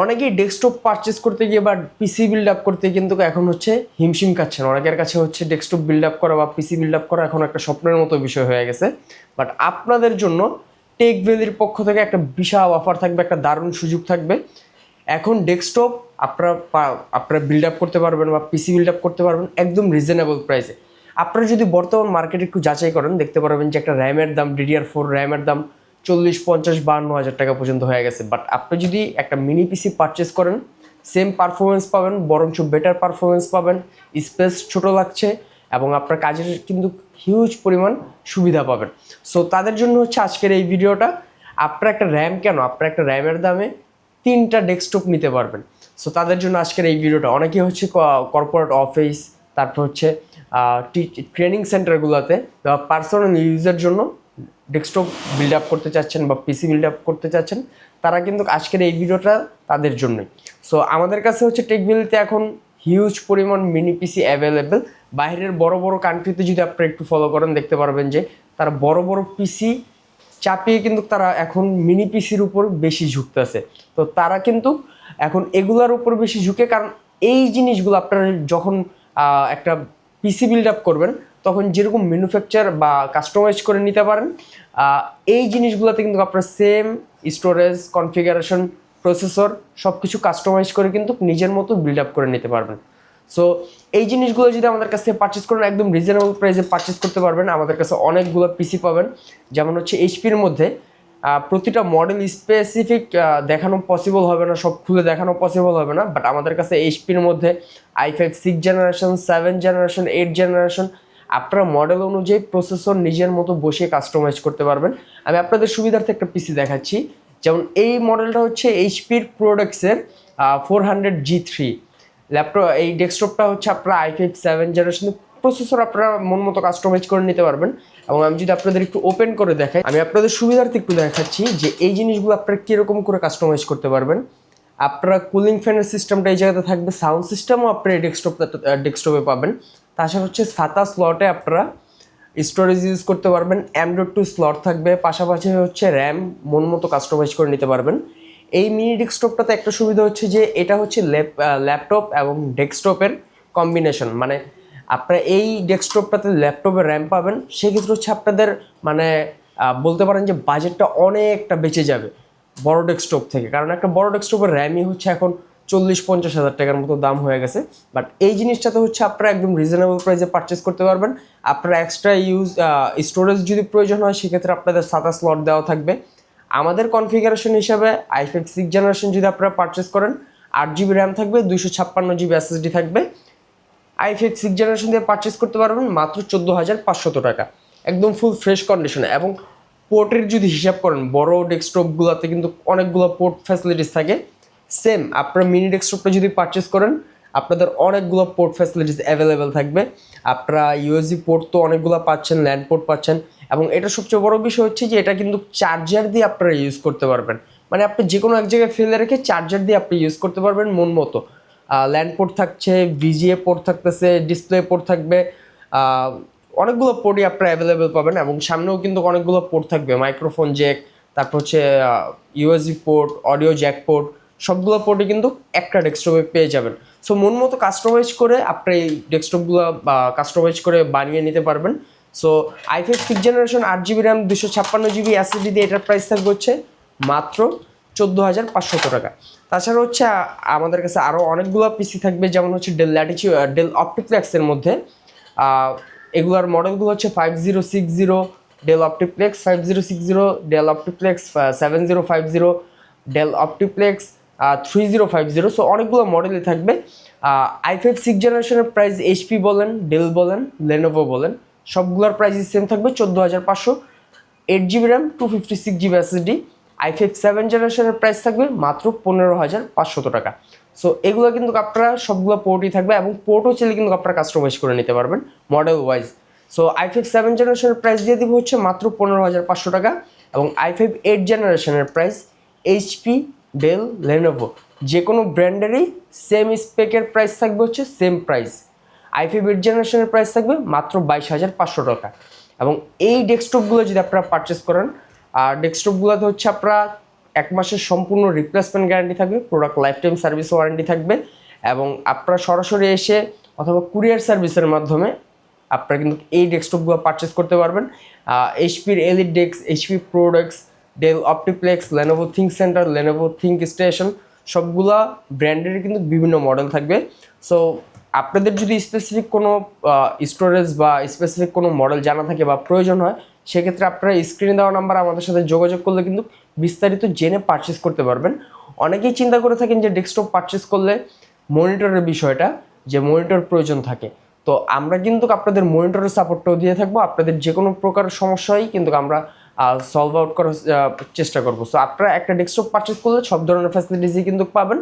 অনেকেই desktop purchase করতে গিয়ে বা পিসি বিল্ড আপ করতে কিন্তু এখন হচ্ছে হিমশিম খাচ্ছেন। অনেকের কাছে হচ্ছে ডেস্কটপ বিল্ড আপ করা বা পিসি বিল্ড আপ করা এখন একটা স্বপ্নের মতো বিষয় হয়ে গেছে। বাট আপনাদের জন্য টেক ভ্যালির পক্ষ থেকে একটা বিশাল অফার থাকবে, একটা দারুণ সুযোগ থাকবে। এখন ডেস্কটপ আপনারা বিল্ড আপ করতে পারবেন বা পিসি বিল্ড আপ করতে পারবেন একদম রিজনেবল প্রাইসে। আপনারা যদি বর্তমান মার্কেটে একটু যাচাই করেন দেখতে পারবেন যে একটা র্যামের দাম, DDR4 র্যামের দাম 40, 50, 52 হাজার টাকা পর্যন্ত হয়ে গেছে। বাট আপনি যদি একটা মিনি পিসি পারচেস করেন সেম পারফরমেন্স পাবেন, বরঞ্চ বেটার পারফরমেন্স পাবেন, স্পেস ছোট লাগছে এবং আপনার কাজের কিন্তু হিউজ পরিমাণ সুবিধা পাবেন। সো তাদের জন্য হচ্ছে আজকের এই ভিডিওটা। আপনার একটা র্যাম কেন, আপনার একটা র্যামের দামে 3টা ডেস্কটপ নিতে পারবেন। সো তাদের জন্য আজকের এই ভিডিওটা। অনেকেই হচ্ছে কর্পোরেট অফিস, তারপর হচ্ছে ট্রেনিং সেন্টারগুলোতে বা পার্সোনাল ইউজের জন্য ডেস্কটপ বিল্ড আপ করতে চাচ্ছেন বা পিসি বিল্ড আপ করতে চাচ্ছেন, তারা কিন্তু আজকের এই ভিডিওটা তাদের জন্যই। সো আমাদের কাছে হচ্ছে টেকভিলিতে এখন হিউজ পরিমাণ মিনি পিসি অ্যাভেলেবেল। বাইরের বড় বড় কান্ট্রিতে যদি আপনারা একটু ফলো করেন দেখতে পারবেন যে তারা বড় বড় পিসি চাপিয়ে কিন্তু তারা এখন মিনি পিসির উপর বেশি ঝুঁকতেছে। তো তারা কিন্তু এখন এগুলার উপর বেশি ঝুঁকে, কারণ এই জিনিসগুলো আপনারা যখন একটা পিসি বিল্ড আপ করবেন তখন যেরকম ম্যানুফ্যাকচার বা কাস্টমাইজ করে নিতে পারেন, এই জিনিসগুলোতে কিন্তু আপনার সেম স্টোরেজ, কনফিগারেশন, প্রসেসর সব কিছু কাস্টমাইজ করে কিন্তু নিজের মতো বিল্ড আপ করে নিতে পারবেন। সো এই জিনিসগুলো যদি আমাদের কাছ থেকে পারচেস করেন একদম রিজনেবল প্রাইসে পারচেস করতে পারবেন। আমাদের কাছে অনেকগুলো পিসি পাবেন, যেমন হচ্ছে এইচপির মধ্যে প্রতিটা মডেল স্পেসিফিক দেখানো পসিবল হবে না, সব খুলে দেখানো পসিবল হবে না। বাট আমাদের কাছে এইচপির মধ্যে i5 6th generation, 7th generation, 8th generation আপনারা মডেল অনুযায়ী প্রসেসর নিজের মতো বসে কাস্টমাইজ করতে পারবেন। আমি আপনাদের সুবিধার্থে একটা পিসি দেখাচ্ছি। যেমন এই মডেলটা হচ্ছে এইচপির প্রোডাক্টসের 400G3 ল্যাপটপ। এই ডেস্কটপটা হচ্ছে আপনারা i5 7 জেনারেশন, প্রসেসর আপনারা মন মতো কাস্টমাইজ করে নিতে পারবেন। এবং আমি যদি আপনাদের একটু ওপেন করে দেখাই, আমি আপনাদের সুবিধার্থে একটু দেখাচ্ছি যে এই জিনিসগুলো আপনারা কীরকম করে কাস্টমাইজ করতে পারবেন। আপনারা কুলিং ফ্যানের সিস্টেমটা এই জায়গাতে থাকবে, সাউন্ড সিস্টেমও আপনারা এই ডেস্কটপে পাবেন। তাছাড়া হচ্ছে 7টা স্লটে আপনারা স্টোরেজ ইউজ করতে পারবেন, M.2 স্লট থাকবে, পাশাপাশি হচ্ছে র্যাম মন মতো কাস্টমাইজ করে নিতে পারবেন। এই মিনি ডেস্কটপটাতে একটা সুবিধা হচ্ছে যে এটা হচ্ছে ল্যাপটপ এবং ডেস্কটপের কম্বিনেশন। মানে আপনারা এই ডেস্কটপটাতে ল্যাপটপের র্যাম পাবেন, সেক্ষেত্রে হচ্ছে আপনাদের মানে বলতে পারেন যে বাজেটটা অনেকটা বেঁচে যাবে বড় ডেস্কটপ থেকে। কারণ একটা বড় ডেস্কটপের র্যামই হচ্ছে এখন 40-50 হাজার টাকার মতো দাম হয়ে গেছে। বাট এই জিনিসটাতে হচ্ছে আপনারা একদম রিজনেবল প্রাইসে পারচেস করতে পারবেন। আপনারা এক্সট্রা স্টোরেজ যদি প্রয়োজন হয় সেক্ষেত্রে আপনাদের 7টা স্লট দেওয়া থাকবে। আমাদের কনফিগারেশন হিসাবে i5 6th জেনারেশন যদি আপনারা পারচেস করেন 8GB র্যাম থাকবে, 256GB SSD থাকবে। i5 6th জেনারেশন দিয়ে পারচেস করতে পারবেন মাত্র 14,500 টাকা, একদম ফুল ফ্রেশ কন্ডিশনে। এবং পোর্টের যদি হিসাব করেন বড় ডেস্কটপগুলোতে কিন্তু অনেকগুলো পোর্ট ফ্যাসিলিটিস থাকে। সেম আপনারা মিনি ডেস্কটপটা যদি পারচেস করেন আপনাদের অনেকগুলো পোর্ট ফ্যাসিলিটিস অ্যাভেলেবেল থাকবে। আপনারা ইউএসবি পোর্ট তো অনেকগুলো পাচ্ছেন, ল্যান্ড পোর্ট পাচ্ছেন, এবং এটা সবচেয়ে বড় বিষয় হচ্ছে যে এটা কিন্তু চার্জার দিয়ে আপনারা ইউজ করতে পারবেন। মানে আপনি যে কোনো এক জায়গায় ফেলে রেখে চার্জার দিয়ে আপনি ইউজ করতে পারবেন মন মতো। ল্যান্ড পোর্ট থাকছে, ভিজিএ পোর্ট থাকতেছে, ডিসপ্লে পোর্ট থাকবে, অনেকগুলো পোর্টই আপনারা অ্যাভেলেবেল পাবেন। এবং সামনেও কিন্তু অনেকগুলো পোর্ট থাকবে, মাইক্রোফোন জ্যাক, তারপর হচ্ছে USB port, audio Jack port, সবগুলো পোর্টই কিন্তু একটা ডেস্কটপে পেয়ে যাবেন। সো মন মতো কাস্টমাইজ করে আপনি এই ডেস্কটপগুলো কাস্টমাইজ করে বানিয়ে নিতে পারবেন। So i5 6th generation 8GB RAM, 256GB SSD দিয়ে এটার প্রাইস থাকবে হচ্ছে মাত্র 14,500 টাকা। তাছাড়া হচ্ছে আমাদের কাছে আরও অনেকগুলো পিসি থাকবে, যেমন হচ্ছে ডেল অপটিপ্লেক্সের মধ্যে এগুলার মডেলগুলো হচ্ছে 5060, del OptiPlex 5060, del OptiPlex 7050, del OptiPlex 3050। So অনেকগুলো মডেলই থাকবে। i5 6th জেনারেশনের প্রাইস এইচপি বলেন, ডেল বলেন, লেনোভো বলেন, সবগুলোর প্রাইস সেম থাকবে 14,500। 8GB RAM, 256GB SSD। i5 7 জেনারেশনের প্রাইস থাকবে মাত্র 15,500 টাকা। সো এগুলো কিন্তু আপনারা সবগুলো পোর্টই থাকবে, এবং পোর্টও চাইলে কিন্তু আপনারা কাস্টমাইজ করে নিতে পারবেন মডেল ওয়াইজ। সো i5 7 জেনারেশনের প্রাইস দিয়ে দিব হচ্ছে মাত্র 15,500 টাকা। এবং i5 8 জেনারেশনের প্রাইস এইচপি, ডেল, লেনোভো যে কোনো ব্র্যান্ডেরই সেম স্পেকের প্রাইস থাকবে হচ্ছে সেম প্রাইস। i5 8 জেনারেশনের প্রাইস থাকবে মাত্র 22,500 টাকা। এবং এই ডেস্কটপগুলো যদি আপনারা পারচেস করেন, আর ডেস্কটপগুলোতে হচ্ছে আপনারা 1 মাসের সম্পূর্ণ রিপ্লেসমেন্ট গ্যারান্টি থাকবে, product life time service warranty থাকবে এবং আপনারা সরাসরি এসে অথবা কুরিয়ার সার্ভিসের মাধ্যমে আপনারা কিন্তু এই ডেস্কটপগুলো পারচেস করতে পারবেন। এইচপির EliteDesk, HP products, Dell OptiPlex, Lenovo ThinkCentre, Lenovo ThinkStation সবগুলা ব্র্যান্ডের কিন্তু বিভিন্ন মডেল থাকবে। সো আপনাদের যদি স্পেসিফিক কোনো স্টোরেজ বা স্পেসিফিক কোনো মডেল জানা থাকে বা প্রয়োজন হয়, সেক্ষেত্রে আপনারা স্ক্রিনে দেওয়া নাম্বার আমাদের সাথে যোগাযোগ করলে কিন্তু বিস্তারিত জেনে পারচেস করতে পারবেন। অনেকেই চিন্তা করে থাকেন যে ডেস্কটপ পারচেস করলে মনিটরের বিষয়টা, যে মনিটর প্রয়োজন থাকে, তো আমরা কিন্তু আপনাদের মনিটরের সাপোর্টটাও দিয়ে থাকবো। আপনাদের যে কোনো প্রকার সমস্যাই কিন্তু আমরা সলভ আউট করার চেষ্টা করবো। সো আপনারা একটা ডেস্কটপ পারচেস করলে সব ধরনের ফ্যাসিলিটিসই কিন্তু পাবেন।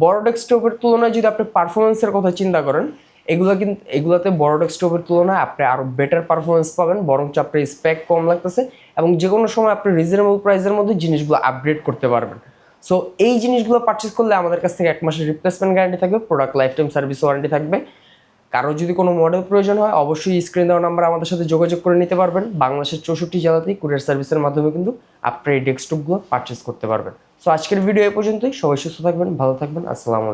বড় ডেস্কটপের তুলনায় যদি আপনি পারফরমেন্সের কথা চিন্তা করেন, এগুলোতে বড় ডেস্কটপের তুলনায় আপনি আরও বেটার পারফরমেন্স পাবেন, বরঞ্চ আপনার স্পেক কম লাগতেছে এবং যে কোনো সময় আপনি রিজনেবল প্রাইসের মধ্যে জিনিসগুলো আপগ্রেড করতে পারবেন। সো এই জিনিসগুলো পারচেস করলে আমাদের কাছ থেকে 1 মাসের রিপ্লেসমেন্ট গ্যারান্টি থাকবে, product life time service warranty থাকবে। কারো যদি কোনো মডেল প্রয়োজন হয়, অবশ্যই স্ক্রিন দেওয়া নাম্বার আমাদের সাথে যোগাযোগ করে নিতে পারবেন। বাংলাদেশের 64 জেলাতেই কুরিয়ার সার্ভিসের মাধ্যমে কিন্তু আপনার এই ডেস্কটপগুলো পারচেস করতে পারবেন। সো আজকের ভিডিও এই পর্যন্তই। সবাই সুস্থ থাকবেন, ভালো থাকবেন। আসসালামু আলাইকুম।